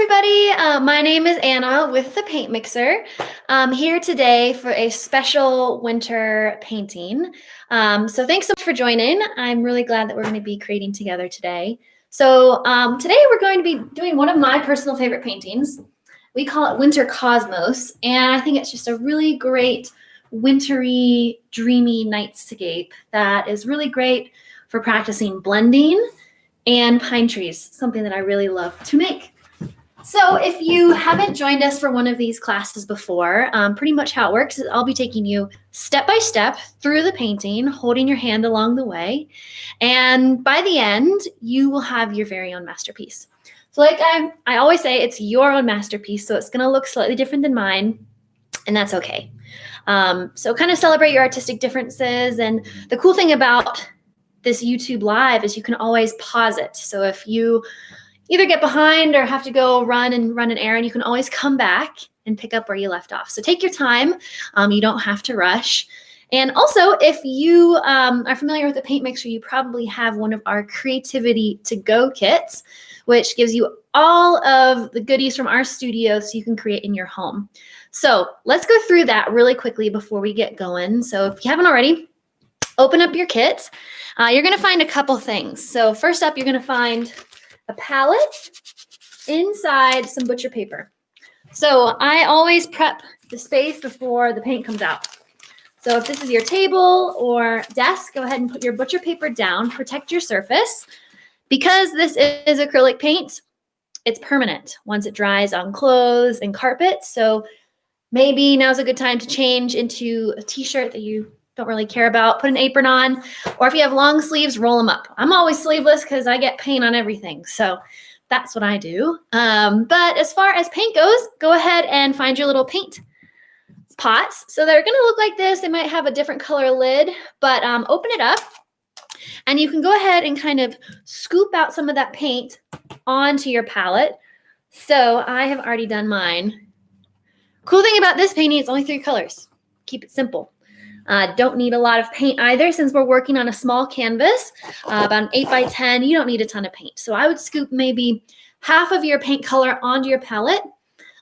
everybody. My name is Anna with the Paint Mixer. I'm here today for a special winter painting. So thanks so much for joining. I'm really glad that we're going to be creating together today. So today we're going to be doing one of my personal favorite paintings. We call it Winter Cosmos, and I think it's just a really great wintry, dreamy nightscape that is really great for practicing blending and pine trees, something that I really love to make. So if you haven't joined us for one of these classes before, pretty much how it works is I'll be taking you step by step through the painting, holding your hand along the way. And by the end, you will have your very own masterpiece. So like I always say, it's your own masterpiece. So it's going to look slightly different than mine, and that's okay. So kind of celebrate your artistic differences. And the cool thing about this YouTube Live is you can always pause it. So if you either get behind or have to go run an errand, you can always come back and pick up where you left off. So take your time. You don't have to rush. And also, if you are familiar with the Paint Mixer, you probably have one of our Creativity to Go kits, which gives you all of the goodies from our studio so you can create in your home. So let's go through that really quickly before we get going. So if you haven't already, open up your kit. You're going to find a couple things. So first up, you're going to find a palette inside some butcher paper. So I always prep the space before the paint comes out. So if this is your table or desk, go ahead and put your butcher paper down, protect your surface. Because this is acrylic paint, it's permanent once it dries on clothes and carpet. So maybe now's a good time to change into a t-shirt that you don't really care about, put an apron on, or if you have long sleeves, roll them up. I'm always sleeveless because I get paint on everything. So that's what I do. But as far as paint goes, go ahead and find your little paint pots. So they're going to look like this. They might have a different color lid, but open it up and you can go ahead and kind of scoop out some of that paint onto your palette. So I have already done mine. Cool thing about this painting, it's only 3 colors. Keep it simple. Don't need a lot of paint either since we're working on a small canvas, about an 8 by 10. You don't need a ton of paint. So I would scoop maybe half of your paint color onto your palette.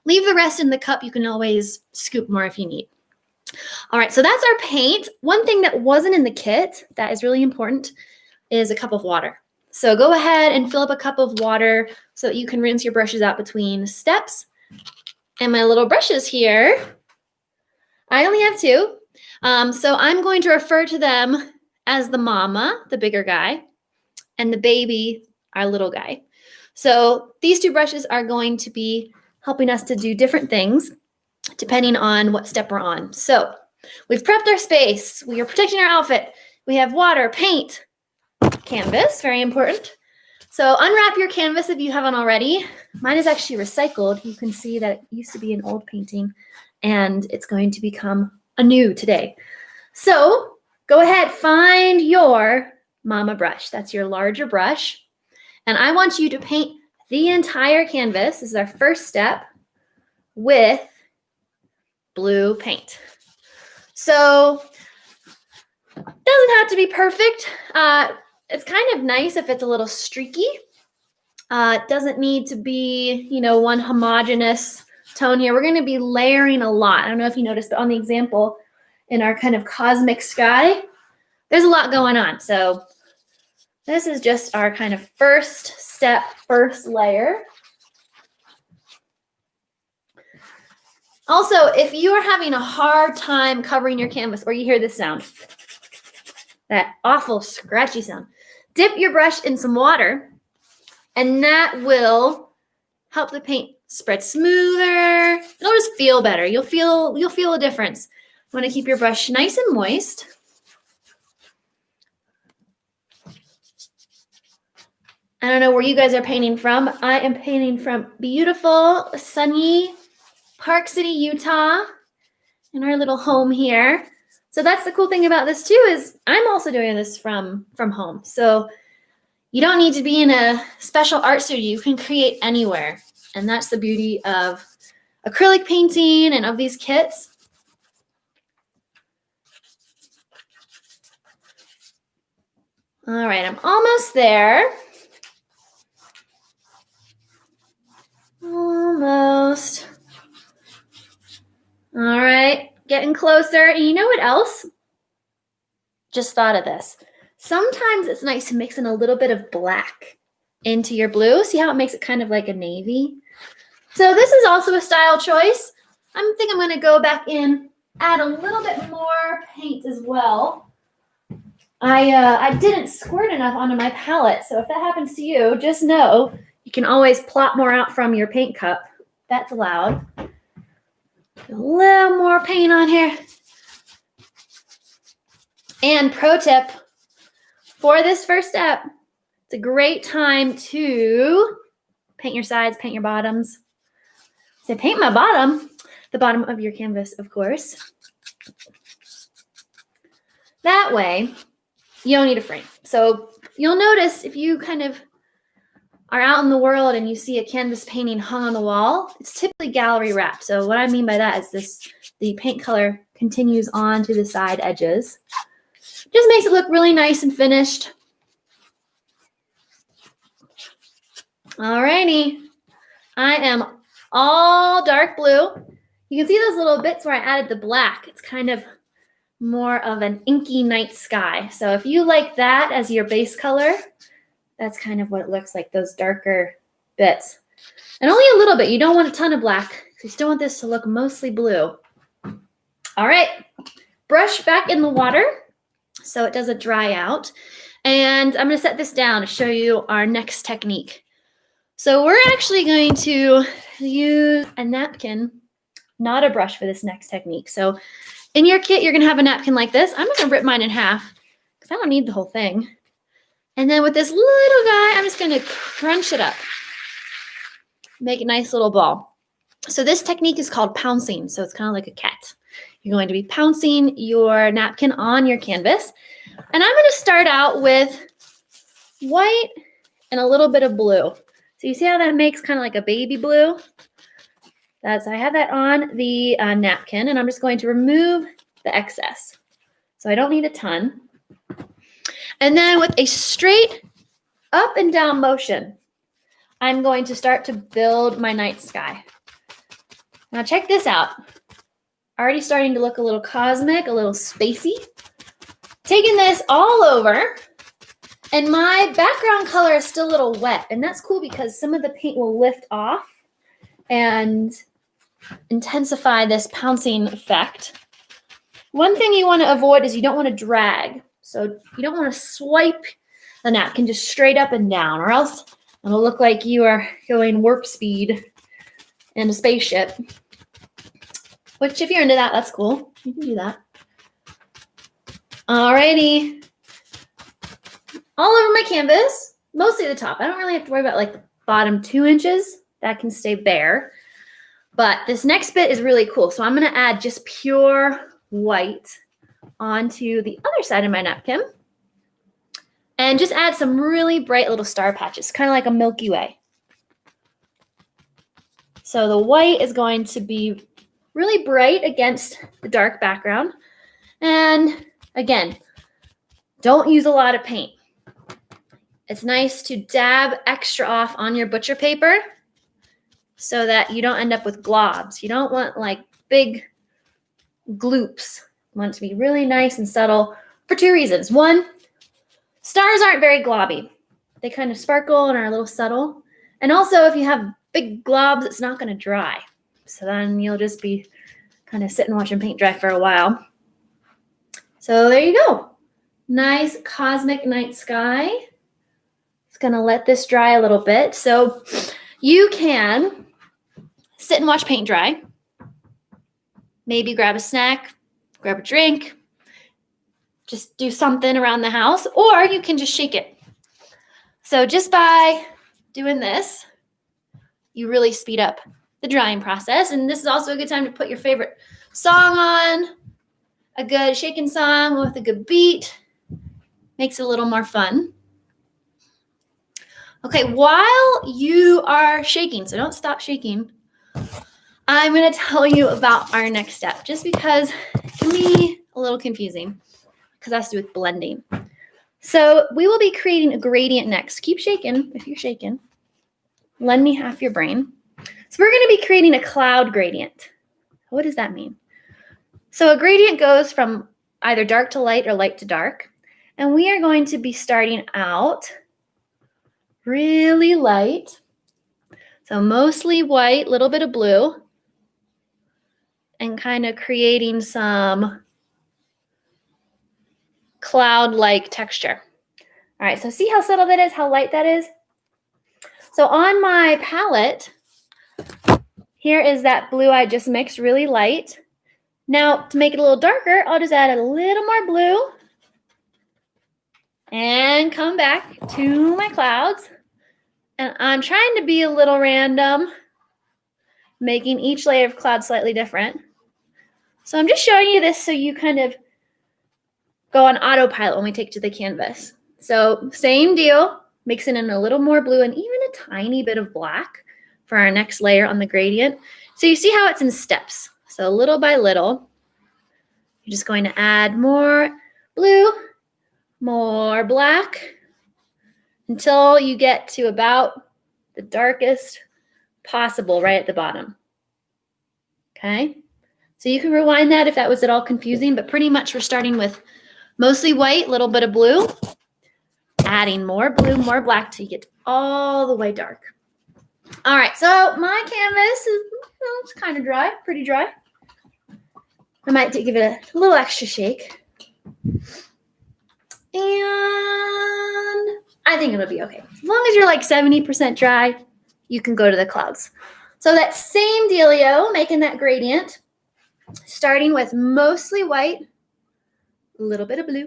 Leave the rest in the cup. You can always scoop more if you need. All right, so that's our paint. One thing that wasn't in the kit that is really important is a cup of water. So go ahead and fill up a cup of water so that you can rinse your brushes out between steps. And my little brushes here, I only have 2. So I'm going to refer to them as the mama, the bigger guy, and the baby, our little guy. So these 2 brushes are going to be helping us to do different things depending on what step we're on. So we've prepped our space. We are protecting our outfit. We have water, paint, canvas, very important. So unwrap your canvas if you haven't already. Mine is actually recycled. You can see that it used to be an old painting and it's going to become anew today. So go ahead, find your mama brush. That's your larger brush. And I want you to paint the entire canvas. This is our first step with blue paint. So it doesn't have to be perfect. It's kind of nice if it's a little streaky. It doesn't need to be, one homogeneous tone here. We're going to be layering a lot. I don't know if you noticed, but on the example in our kind of cosmic sky, there's a lot going on. So this is just our kind of first step, first layer. Also, if you are having a hard time covering your canvas or you hear this sound, that awful scratchy sound, dip your brush in some water and that will help the paint spread smoother. It'll just feel better. You'll feel a difference. You want to keep your brush nice and moist. I don't know where you guys are painting from. I am painting from beautiful, sunny Park City, Utah, in our little home here. So that's the cool thing about this too, is I'm also doing this from home. So you don't need to be in a special art studio. You can create anywhere. And that's the beauty of acrylic painting and of these kits. All right, I'm almost there. Almost. All right, getting closer. And you know what else? Just thought of this. Sometimes it's nice to mix in a little bit of black into your blue. See how it makes it kind of like a navy? So this is also a style choice. I think I'm gonna go back in, add a little bit more paint as well. I didn't squirt enough onto my palette, so if that happens to you, just know you can always plop more out from your paint cup. That's allowed. A little more paint on here. And pro tip, for this first step, it's a great time to paint your sides, paint your bottoms. So paint my bottom, the bottom of your canvas, of course. That way, you don't need a frame. So you'll notice if you kind of are out in the world and you see a canvas painting hung on the wall, it's typically gallery wrapped. So what I mean by that is the paint color continues on to the side edges. Just makes it look really nice and finished. Alrighty, I am all dark blue. You can see those little bits where I added the black. It's kind of more of an inky night sky. So if you like that as your base color, that's kind of what it looks like, those darker bits. And only a little bit. You don't want a ton of black. You still want this to look mostly blue. All right, brush back in the water so it doesn't dry out. And I'm going to set this down to show you our next technique. So we're actually going to use a napkin, not a brush, for this next technique. So in your kit, you're going to have a napkin like this. I'm going to rip mine in half because I don't need the whole thing. And then with this little guy, I'm just going to crunch it up. Make a nice little ball. So this technique is called pouncing. So it's kind of like a cat. You're going to be pouncing your napkin on your canvas. And I'm going to start out with white and a little bit of blue. So you see how that makes kind of like a baby blue? I have that on the napkin, and I'm just going to remove the excess. So I don't need a ton. And then with a straight up and down motion, I'm going to start to build my night sky. Now check this out. Already starting to look a little cosmic, a little spacey. Taking this all over, and my background color is still a little wet, and that's cool because some of the paint will lift off and intensify this pouncing effect. One thing you want to avoid is you don't want to drag. So you don't want to swipe the napkin just straight up and down, or else it'll look like you are going warp speed in a spaceship. Which, if you're into that, that's cool. You can do that. Alrighty. All over my canvas, mostly the top. I don't really have to worry about like the bottom 2 inches. That can stay bare. But this next bit is really cool. So I'm going to add just pure white onto the other side of my napkin. And just add some really bright little star patches, kind of like a Milky Way. So the white is going to be really bright against the dark background. And again, don't use a lot of paint. It's nice to dab extra off on your butcher paper so that you don't end up with globs. You don't want like big gloops. You want it to be really nice and subtle for 2 reasons. One, stars aren't very globby. They kind of sparkle and are a little subtle. And also, if you have big globs, it's not going to dry. So then you'll just be kind of sitting watching paint dry for a while. So there you go. Nice cosmic night sky. Just going to let this dry a little bit. So you can sit and watch paint dry. Maybe grab a snack, grab a drink, just do something around the house, or you can just shake it. So just by doing this, you really speed up the drying process. And this is also a good time to put your favorite song on, a good shaking song with a good beat. Makes it a little more fun. Okay, while you are shaking, so don't stop shaking, I'm going to tell you about our next step, just because it can be a little confusing, because it has to do with blending. So we will be creating a gradient next. Keep shaking if you're shaking. Lend me half your brain. So we're going to be creating a cloud gradient. What does that mean? So a gradient goes from either dark to light or light to dark. And we are going to be starting out really light. So mostly white, little bit of blue, and kind of creating some cloud-like texture. All right, so see how subtle that is, how light that is? So on my palette, here is that blue I just mixed, really light. Now, to make it a little darker, I'll just add a little more blue and come back to my clouds. And I'm trying to be a little random, making each layer of cloud slightly different. So I'm just showing you this so you kind of go on autopilot when we take to the canvas. So same deal, mixing in a little more blue and even a tiny bit of black for our next layer on the gradient. So you see how it's in steps. So little by little, you're just going to add more blue, more black, until you get to about the darkest possible right at the bottom. Okay, so you can rewind that if that was at all confusing, but pretty much we're starting with mostly white, little bit of blue, adding more blue, more black till you get all the way dark. All right, so my canvas is it's kind of dry, pretty dry. I might give it a little extra shake. And I think it'll be okay. As long as you're like 70% dry, you can go to the clouds. So that same dealio, making that gradient, starting with mostly white, a little bit of blue.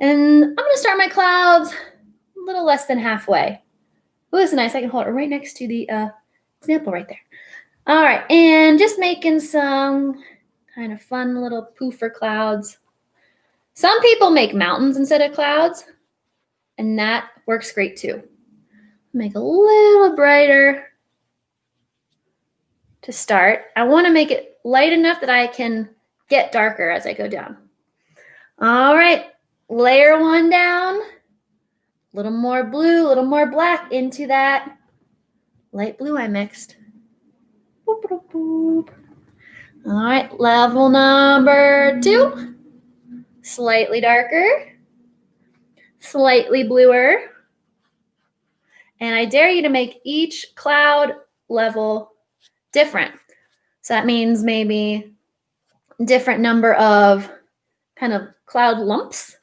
And I'm gonna start my clouds a little less than halfway. Oh, this is nice. I can hold it right next to the example right there. All right, and just making some kind of fun little poofer clouds. Some people make mountains instead of clouds, and that works great too. Make a little brighter to start. I want to make it light enough that I can get darker as I go down. All right, layer one down. A little more blue, a little more black into that light blue I mixed. Boop, boop, boop. All right, level number 2. Slightly darker, slightly bluer. And I dare you to make each cloud level different. So that means maybe different number of kind of cloud lumps.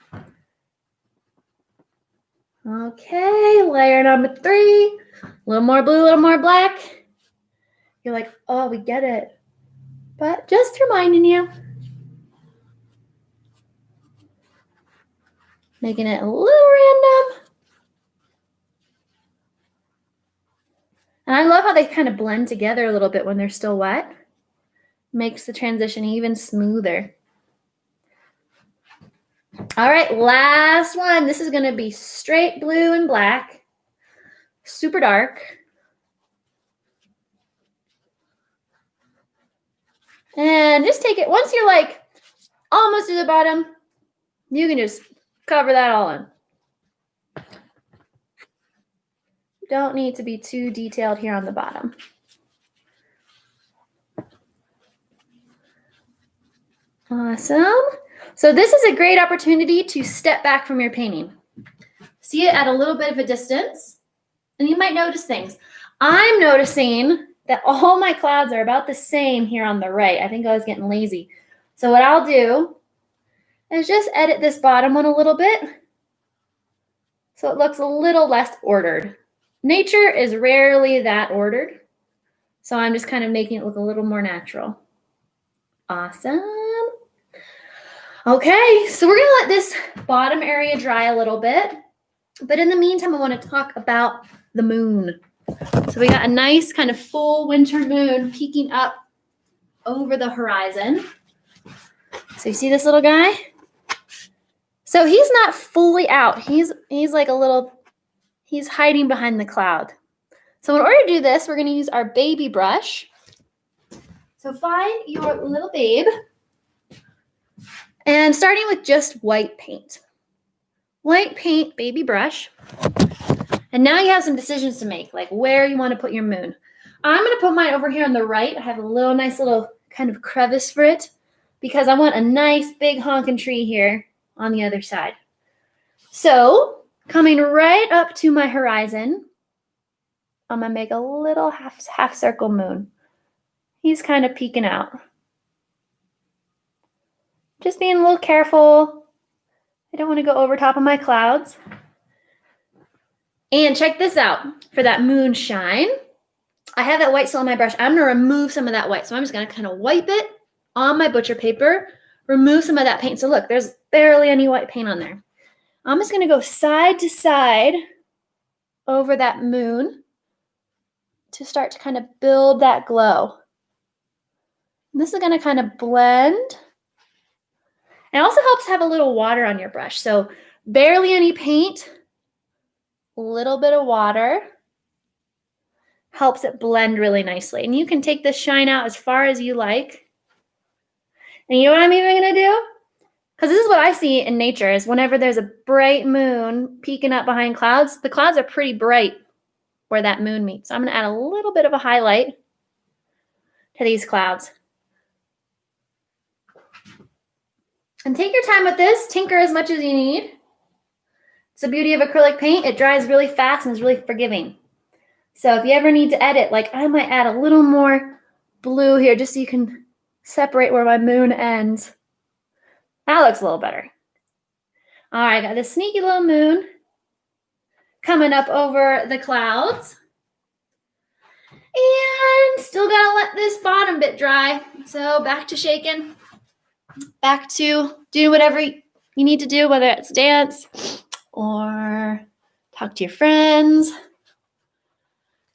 Okay, layer number 3. A little more blue, a little more black. You're like, oh, we get it. But just reminding you. Making it a little random. And I love how they kind of blend together a little bit when they're still wet. Makes the transition even smoother. All right, last one. This is going to be straight blue and black. Super dark. And just take it, once you're like almost to the bottom, you can just cover that all in. Don't need to be too detailed here on the bottom. Awesome. So this is a great opportunity to step back from your painting. See it at a little bit of a distance, and you might notice things. I'm noticing that all my clouds are about the same here on the right. I think I was getting lazy. So what I'll do is just edit this bottom one a little bit so it looks a little less ordered. Nature is rarely that ordered, so I'm just kind of making it look a little more natural. Awesome. Okay, so we're gonna let this bottom area dry a little bit, but in the meantime, I want to talk about the moon. So we got a nice kind of full winter moon peeking up over the horizon. So you see this little guy? So he's not fully out. He's like a little, he's hiding behind the cloud. So in order to do this, we're going to use our baby brush. So find your little babe and starting with just white paint. White paint, baby brush. And now you have some decisions to make, like where you want to put your moon. I'm going to put mine over here on the right. I have a little nice little kind of crevice for it because I want a nice big honking tree here on the other side. So coming right up to my horizon, I'm going to make a little half circle moon. He's kind of peeking out. Just being a little careful. I don't want to go over top of my clouds. And check this out. For that moonshine, I have that white still on my brush. I'm going to remove some of that white. So I'm just going to kind of wipe it on my butcher paper, remove some of that paint. So look, there's barely any white paint on there. I'm just going to go side to side over that moon to start to kind of build that glow. And this is going to kind of blend. It also helps have a little water on your brush. So barely any paint, a little bit of water helps it blend really nicely. And you can take this shine out as far as you like. And you know what I'm even going to do? Because this is what I see in nature is whenever there's a bright moon peeking up behind clouds, the clouds are pretty bright where that moon meets. So I'm going to add a little bit of a highlight to these clouds. And take your time with this. Tinker as much as you need. It's the beauty of acrylic paint. It dries really fast and is really forgiving. So if you ever need to edit, like I might add a little more blue here just so you can separate where my moon ends. That looks a little better. All right, I got this sneaky little moon coming up over the clouds. And still gotta let this bottom bit dry. So back to shaking. Back to do whatever you need to do, whether it's dance or talk to your friends.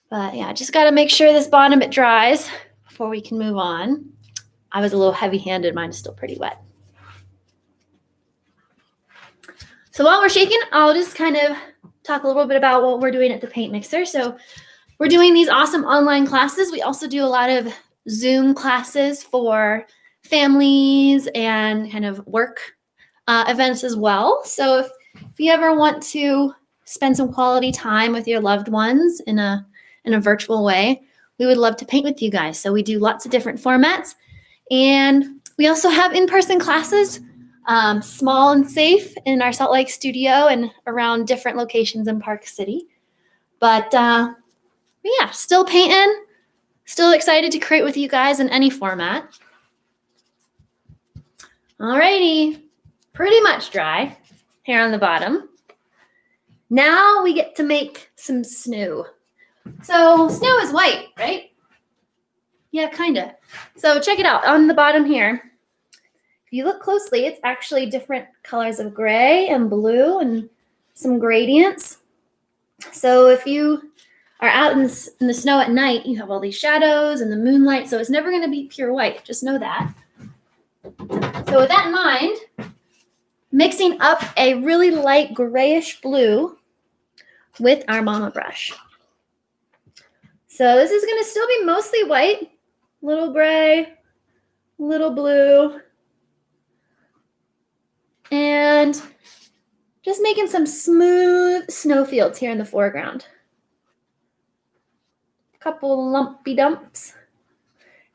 But yeah, just got to make sure this bottom bit dries before we can move on. I was a little heavy-handed. Mine is still pretty wet. So while we're shaking, I'll just kind of talk a little bit about what we're doing at the paint mixer. So we're doing these awesome online classes. We also do a lot of Zoom classes for families and kind of work events as well. So if you ever want to spend some quality time with your loved ones in a virtual way, we would love to paint with you guys. So we do lots of different formats. And we also have in-person classes, small and safe in our Salt Lake studio and around different locations in Park City. But yeah, still painting, still excited to create with you guys in any format. Alrighty, pretty much dry here on the bottom. Now we get to make some snow. So snow is white, right? Yeah, kind of. So check it out on the bottom here. If you look closely, it's actually different colors of gray and blue and some gradients. So if you are out in the snow at night, you have all these shadows and the moonlight. So it's never going to be pure white. Just know that. So with that in mind, mixing up a really light grayish blue with our mama brush. So this is going to still be mostly white, little gray, little blue, and just making some smooth snowfields here in the foreground. A couple lumpy dumps.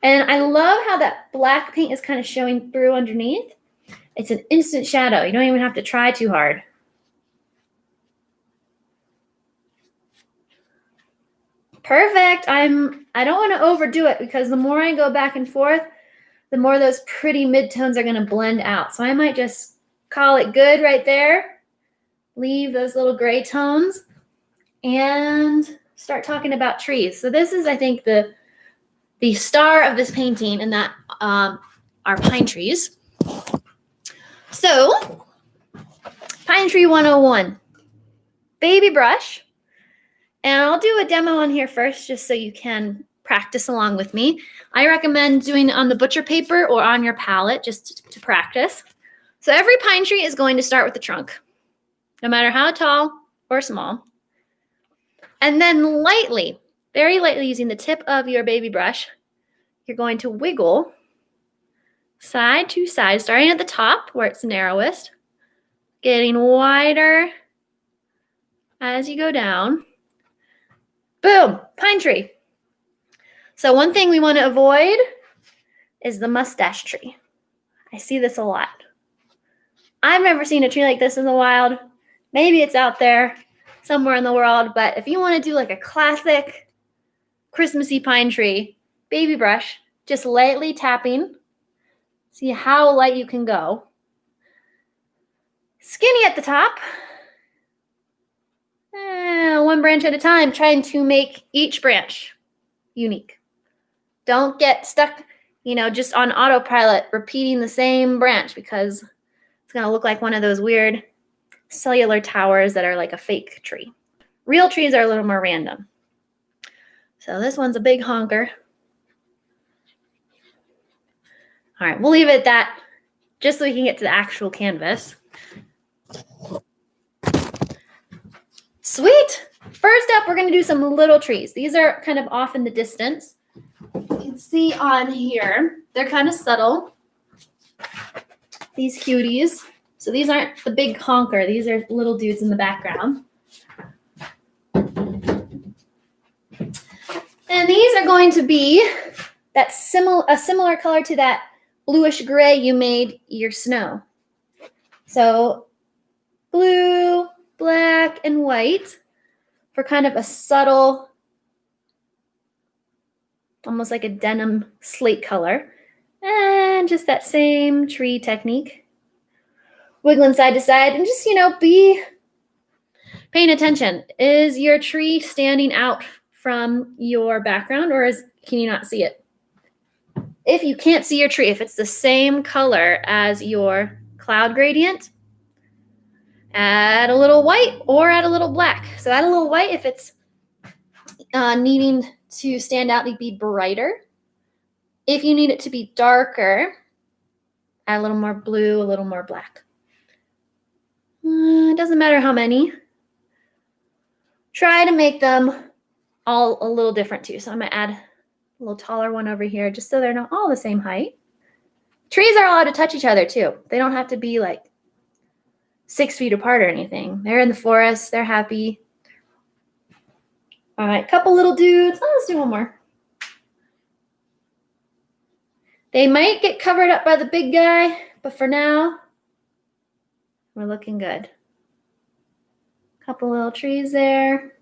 And I love how that black paint is kind of showing through underneath. It's an instant shadow. You don't even have to try too hard. Perfect. I don't want to overdo it because the more I go back and forth, the more those pretty midtones are going to blend out. So I might just call it good right there. Leave those little gray tones and start talking about trees. So this is, I think, the star of this painting, and that are pine trees. So, Pine Tree 101, baby brush. And I'll do a demo on here first just so you can practice along with me. I recommend doing it on the butcher paper or on your palette just to practice. So every pine tree is going to start with the trunk, no matter how tall or small. And then lightly, very lightly using the tip of your baby brush, you're going to wiggle side to side, starting at the top where it's narrowest, getting wider as you go down. Boom, pine tree. So one thing we want to avoid is the mustache tree. I see this a lot. I've never seen a tree like this in the wild. Maybe it's out there somewhere in the world, but if you want to do like a classic Christmassy pine tree, baby brush, just lightly tapping. See how light you can go. Skinny at the top. One branch at a time, trying to make each branch unique. Don't get stuck, just on autopilot, repeating the same branch, because it's going to look like one of those weird cellular towers that are like a fake tree. Real trees are a little more random. So this one's a big honker. All right, we'll leave it at that just so we can get to the actual canvas. Sweet. First up, we're going to do some little trees. These are kind of off in the distance. You can see on here, they're kind of subtle. These cuties. So these aren't the big honker. These are little dudes in the background. And these are going to be a similar color to that bluish gray you made your snow. So blue, black, and white for kind of a subtle, almost like a denim slate color. And just that same tree technique. Wiggling side to side and just, be paying attention. Is your tree standing out from your background, or can you not see it? If you can't see your tree, if it's the same color as your cloud gradient, add a little white or add a little black. So add a little white if it's needing to stand out and be brighter. If you need it to be darker, add a little more blue, a little more black. It doesn't matter how many. Try to make them all a little different too. So I'm going to add a little taller one over here just so they're not all the same height. Trees are allowed to touch each other too. They don't have to be like 6 feet apart or anything. They're in the forest. They're happy. All right, couple little dudes. Let's do one more. They might get covered up by the big guy, but for now, we're looking good. Couple little trees there.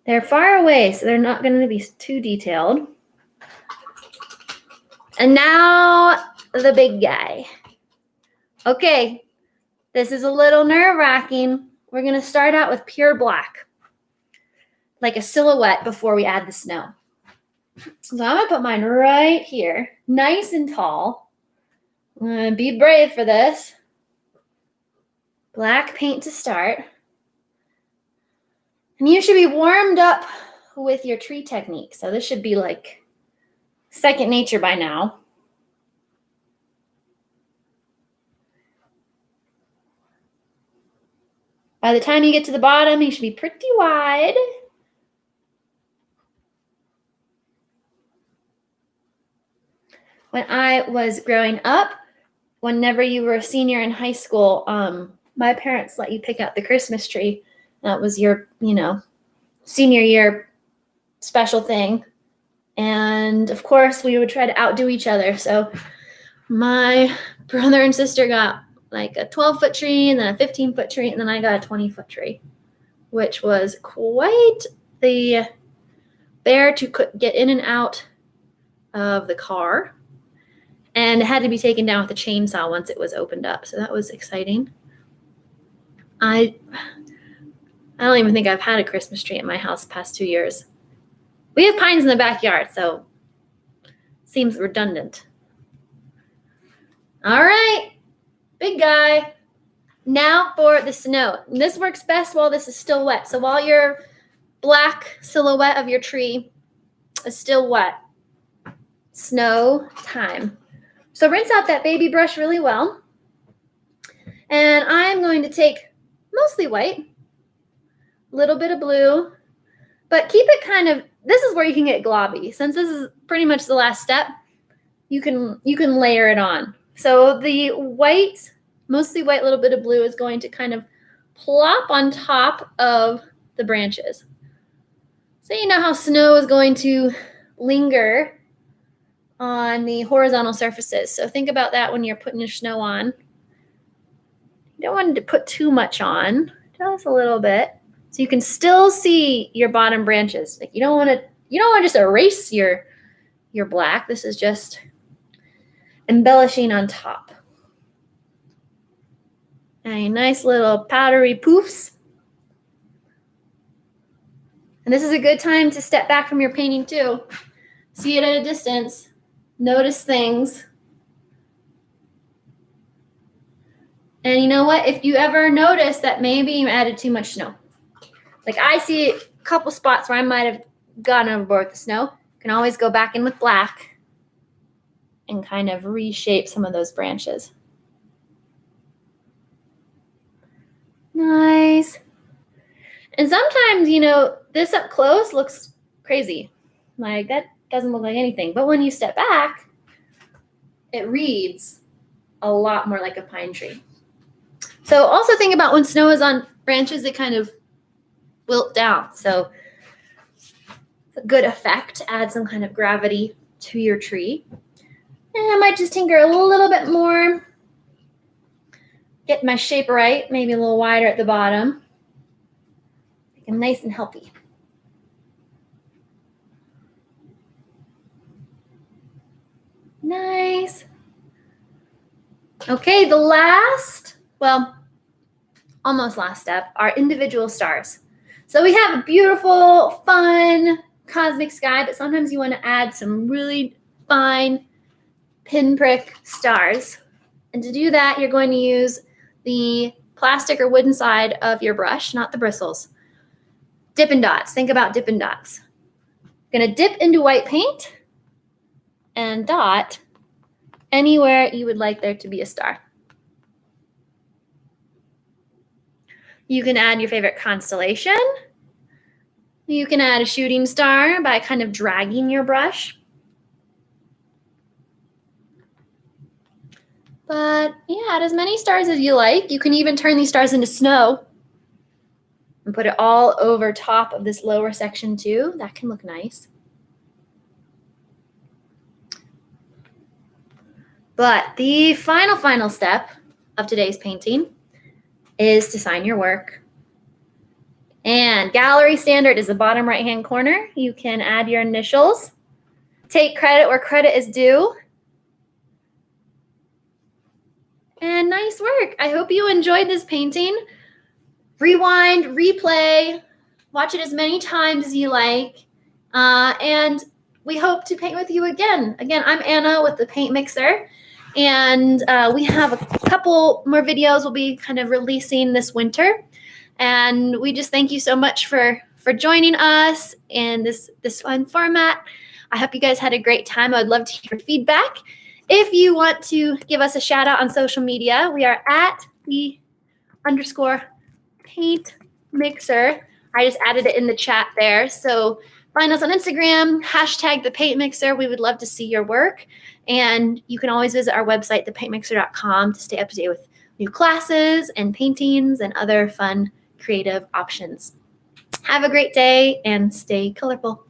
They're far away, so they're not going to be too detailed. And now the big guy. Okay, this is a little nerve-wracking. We're going to start out with pure black, like a silhouette before we add the snow. So I'm going to put mine right here, nice and tall. I'm going to be brave for this. Black paint to start. And you should be warmed up with your tree technique. So this should be like second nature by now. By the time you get to the bottom, you should be pretty wide. When I was growing up, whenever you were a senior in high school, my parents let you pick out the Christmas tree. That was your, senior year special thing. And of course, we would try to outdo each other. So my brother and sister got like a 12-foot tree and then a 15-foot tree, and then I got a 20-foot tree, which was quite the bear to get in and out of the car. And it had to be taken down with a chainsaw once it was opened up. So that was exciting. I don't even think I've had a Christmas tree at my house the past 2 years. We have pines in the backyard, so seems redundant. All right, big guy. Now for the snow. This works best while this is still wet. So while your black silhouette of your tree is still wet, snow time. So rinse out that baby brush really well. And I'm going to take mostly white, a little bit of blue, but keep it kind of, this is where you can get globby. Since this is pretty much the last step, you can layer it on. So the white, mostly white, little bit of blue is going to kind of plop on top of the branches. So you know how snow is going to linger on the horizontal surfaces. So think about that when you're putting your snow on. You don't want to put too much on, just a little bit, so you can still see your bottom branches. Like you don't want to just erase your black. This is just embellishing on top. And nice little powdery poofs. And this is a good time to step back from your painting too. See it at a distance. Notice things. And you know what? If you ever notice that maybe you added too much snow, like I see a couple spots where I might have gone overboard with the snow, you can always go back in with black and kind of reshape some of those branches. Nice. And sometimes, you know, this up close looks crazy. Like that doesn't look like anything. But when you step back, it reads a lot more like a pine tree. So also think about when snow is on branches, they kind of wilt down. So it's a good effect to add some kind of gravity to your tree. And I might just tinker a little bit more. Get my shape right, maybe a little wider at the bottom. Make them nice and healthy. Nice. Okay, the last, well, almost last step, are individual stars. So we have a beautiful, fun cosmic sky, but sometimes you want to add some really fine pinprick stars. And to do that, you're going to use the plastic or wooden side of your brush, not the bristles. Dippin' Dots. Think about Dippin' Dots. I'm going to dip into white paint and dot anywhere you would like there to be a star. You can add your favorite constellation. You can add a shooting star by kind of dragging your brush. But yeah, add as many stars as you like. You can even turn these stars into snow and put it all over top of this lower section too. That can look nice. But the final step of today's painting is to sign your work. And gallery standard is the bottom right-hand corner. You can add your initials. Take credit where credit is due. And nice work. I hope you enjoyed this painting. Rewind, replay, watch it as many times as you like. And we hope to paint with you again. Again, I'm Anna with the Paint Mixer. And we have a couple more videos we'll be kind of releasing this winter. And we just thank you so much for joining us in this fun format. I hope you guys had a great time. I would love to hear feedback. If you want to give us a shout out on social media, we are at _paint mixer. I just added it in the chat there. So find us on Instagram, hashtag the paint mixer. We would love to see your work. And you can always visit our website, thepaintmixer.com, to stay up to date with new classes and paintings and other fun creative options. Have a great day and stay colorful.